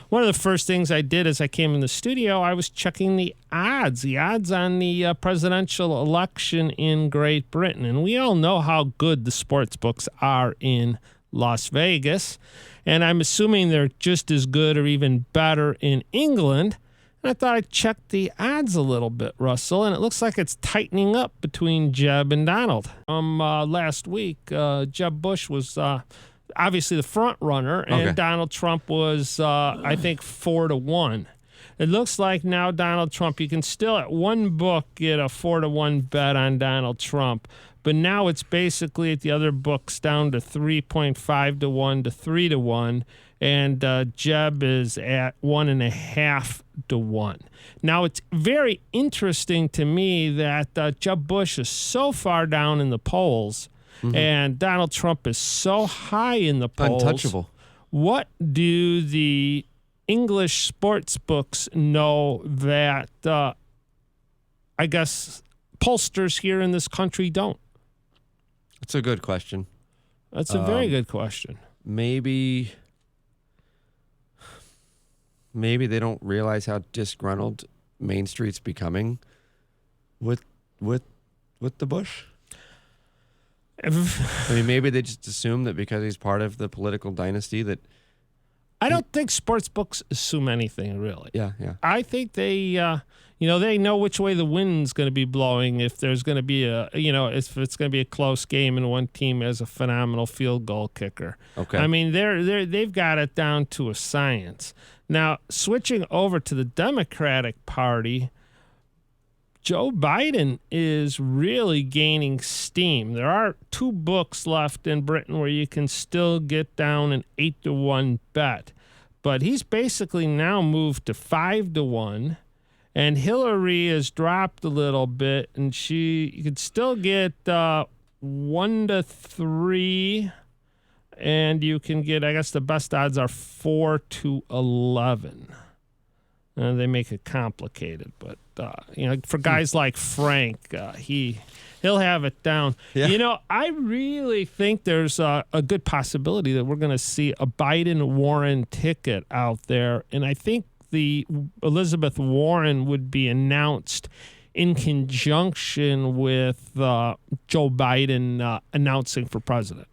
One of the first things I did as I came in the studio, I was checking the odds on the presidential election in Great Britain. And we all know how good the sports books are in Las Vegas. And I'm assuming they're just as good or even better in England. And I thought I'd check the odds a little bit, Russell, and it looks like it's tightening up between Jeb and Donald. Last week, Jeb Bush was obviously the front runner, and Donald Trump was, I think, 4-1. It looks like now Donald Trump, you can still at one book get a 4-1 bet on Donald Trump, but now it's basically at the other books down to 3.5-1 to 3-1. And Jeb is at 1.5-1. Now, it's very interesting to me that Jeb Bush is so far down in the polls, and Donald Trump is so high in the polls. Untouchable. What do the English sports books know that, I guess, pollsters here in this country don't? That's a good question. That's a very good question. Maybe they don't realize how disgruntled Main Street's becoming with the Bush. I mean, maybe they just assume that because he's part of the political dynasty that... I don't think sports books assume anything, really. Yeah. I think they know which way the wind's going to be blowing if there's going to be if it's going to be a close game and one team has a phenomenal field goal kicker. Okay. I mean, they've got it down to a science. Now, switching over to the Democratic Party, Joe Biden is really gaining steam. There are 2 books left in Britain where you can still get down an 8-1 bet. But he's basically now moved to 5-1. And Hillary has dropped a little bit. And you could still get 1-3. And you can get, I guess the best odds are 4-11. They make it complicated, but for guys like Frank, he'll have it down. Yeah. I really think there's a good possibility that we're going to see a Biden-Warren ticket out there, and I think the Elizabeth Warren would be announced in conjunction with Joe Biden announcing for president.